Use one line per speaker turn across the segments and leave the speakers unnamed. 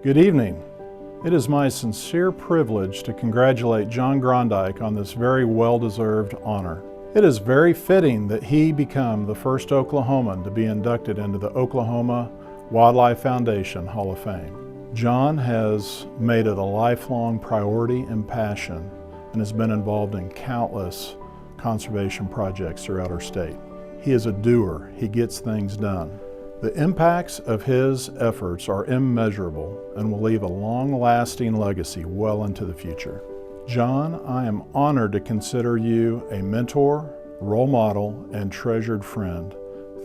Good evening. It is my sincere privilege to congratulate John Groendyke on this very well-deserved honor. It is very fitting that he become the first Oklahoman to be inducted into the Oklahoma Wildlife Foundation Hall of Fame. John has made it a lifelong priority and passion and has been involved in countless conservation projects throughout our state. He is a doer. He gets things done. The impacts of his efforts are immeasurable and will leave a long-lasting legacy well into the future. John, I am honored to consider you a mentor, role model, and treasured friend.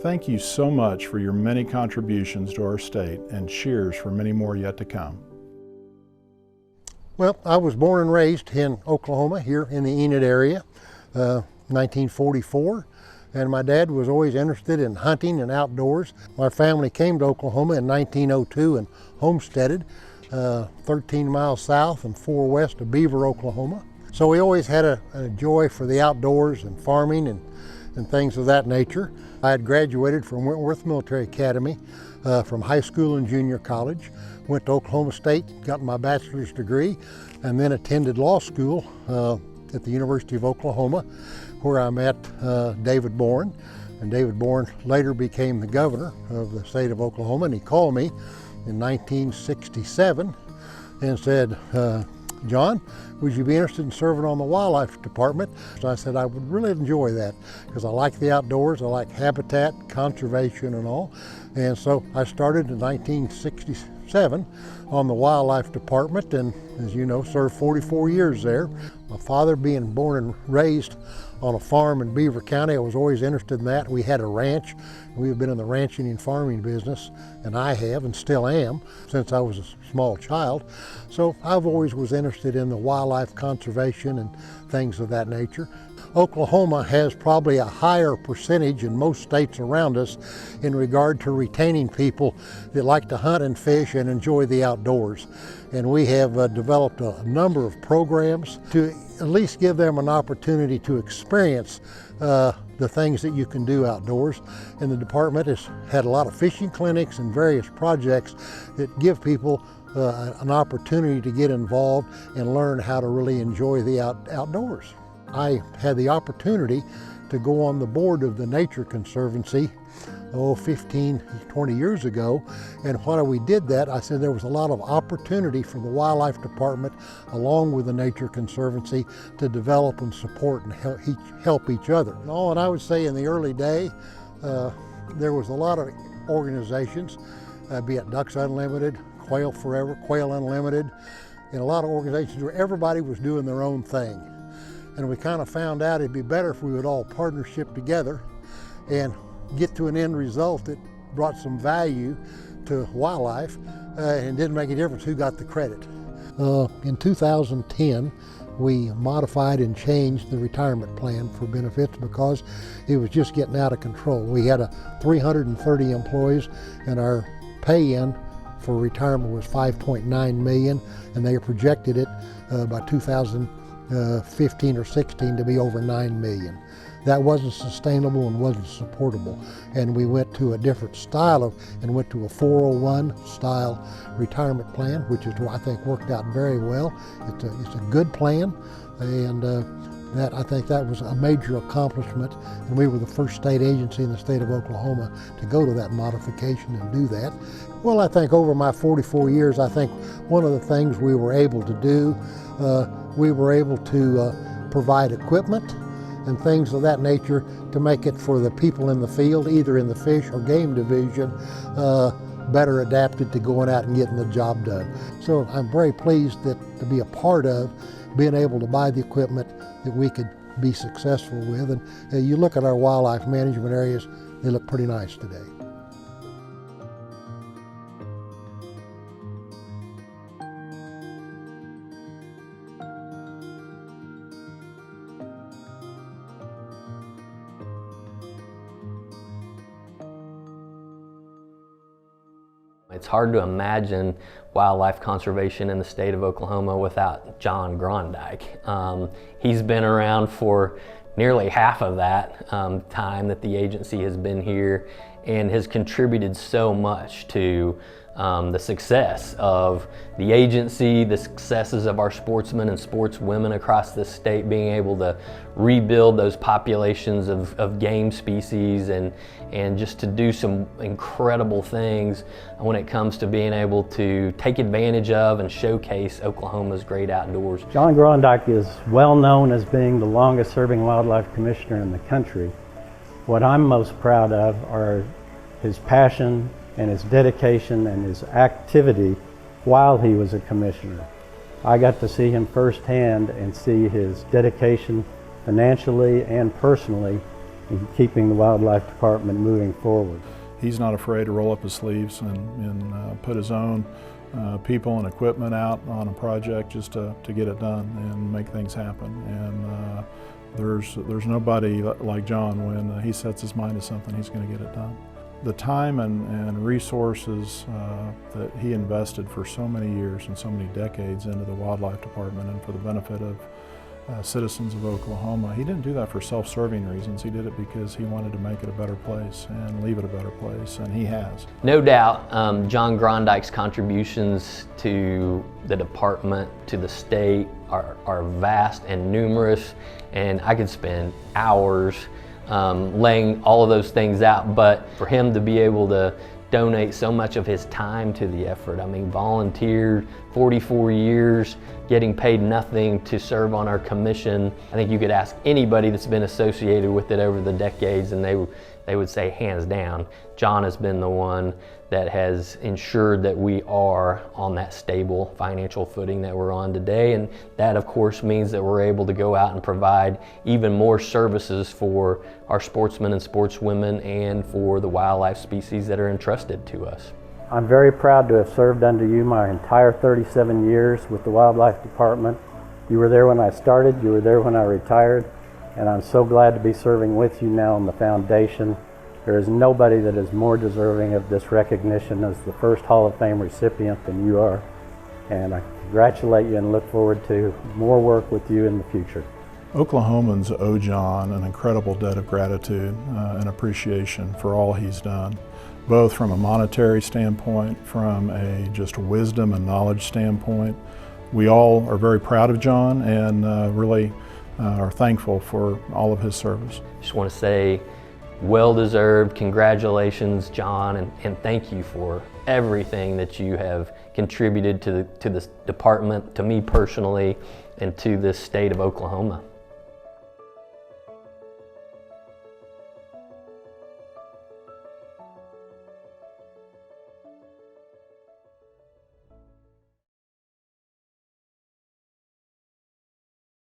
Thank you so much for your many contributions to our state, and cheers for many more yet to come.
Well, I was born and raised in Oklahoma, here in the Enid area, 1944. And my dad was always interested in hunting and outdoors. My family came to Oklahoma in 1902 and homesteaded 13 miles south and 4 west of Beaver, Oklahoma. So we always had a joy for the outdoors and farming and things of that nature. I had graduated from Wentworth Military Academy from high school and junior college, went to Oklahoma State, got my bachelor's degree, and then attended law school at the University of Oklahoma, where I met David Boren. And David Boren later became the governor of the state of Oklahoma, and he called me in 1967 and said, John, would you be interested in serving on the wildlife department? So I said I would really enjoy that because I like the outdoors, I like habitat, conservation and all. And so I started in 1967 on the wildlife department, and as you know, served 44 years there. My father being born and raised on a farm in Beaver County, I was always interested in that. We had a ranch. We've been in the ranching and farming business, and I have and still am since I was a small child. So I've always was interested in the wildlife conservation and things of that nature. Oklahoma has probably a higher percentage in most states around us in regard to retaining people that like to hunt and fish and enjoy the outdoors. And we have developed a number of programs to at least give them an opportunity to experience the things that you can do outdoors. And the department has had a lot of fishing clinics and various projects that give people an opportunity to get involved and learn how to really enjoy the outdoors. I had the opportunity to go on the board of the Nature Conservancy 15, 20 years ago, and while we did that, I said there was a lot of opportunity for the wildlife department along with the Nature Conservancy to develop and support and help each other. And I would say in the early day, there was a lot of organizations, be it Ducks Unlimited, Quail Forever, Quail Unlimited, and a lot of organizations where everybody was doing their own thing. And we kind of found out it'd be better if we would all partnership together and get to an end result that brought some value to wildlife and didn't make a difference who got the credit. In 2010, we modified and changed the retirement plan for benefits because it was just getting out of control. We had 330 employees, and our pay-in for retirement was $5.9 million, and they projected it by 2015 or 16 to be over $9 million. That wasn't sustainable and wasn't supportable. And we went to a different style and went to a 401 style retirement plan, which is, I think, worked out very well. It's a good plan, and I think that was a major accomplishment. And we were the first state agency in the state of Oklahoma to go to that modification and do that. Well, I think over my 44 years, I think one of the things we were able to do, we were able to provide equipment and things of that nature to make it for the people in the field, either in the fish or game division, better adapted to going out and getting the job done. So I'm very pleased to be a part of being able to buy the equipment that we could be successful with. And you look at our wildlife management areas, they look pretty nice today.
It's hard to imagine wildlife conservation in the state of Oklahoma without John Groendyke. He's been around for nearly half of that time that the agency has been here, and has contributed so much to the success of the agency, the successes of our sportsmen and sportswomen across this state, being able to rebuild those populations of game species and just to do some incredible things when it comes to being able to take advantage of and showcase Oklahoma's great outdoors.
John Groendyke is well known as being the longest serving wildlife commissioner in the country. What I'm most proud of are his passion and his dedication and his activity while he was a commissioner. I got to see him firsthand and see his dedication financially and personally in keeping the wildlife department moving forward.
He's not afraid to roll up his sleeves and put his own people and equipment out on a project just to get it done and make things happen. And there's nobody like John. When he sets his mind to something, he's going to get it done. The time and resources that he invested for so many years and so many decades into the wildlife department and for the benefit of citizens of Oklahoma, he didn't do that for self-serving reasons. He did it because he wanted to make it a better place and leave it a better place, and he has.
No doubt, John Groendyke's contributions to the department, to the state, are vast and numerous, and I could spend hours laying all of those things out, but for him to be able to donate so much of his time to the effort, I mean, volunteered 44 years, getting paid nothing to serve on our commission. I think you could ask anybody that's been associated with it over the decades and they would say hands down, John has been the one that has ensured that we are on that stable financial footing that we're on today. And that of course means that we're able to go out and provide even more services for our sportsmen and sportswomen and for the wildlife species that are entrusted to us.
I'm very proud to have served under you my entire 37 years with the Wildlife Department. You were there when I started, you were there when I retired, and I'm so glad to be serving with you now on the foundation. There is nobody that is more deserving of this recognition as the first Hall of Fame recipient than you are. And I congratulate you and look forward to more work with you in the future.
Oklahomans owe John an incredible debt of gratitude and appreciation for all he's done, both from a monetary standpoint, from a just wisdom and knowledge standpoint. We all are very proud of John and really are thankful for all of his service.
Just want to say well-deserved congratulations, John, and thank you for everything that you have contributed to this department, to me personally, and to this state of Oklahoma.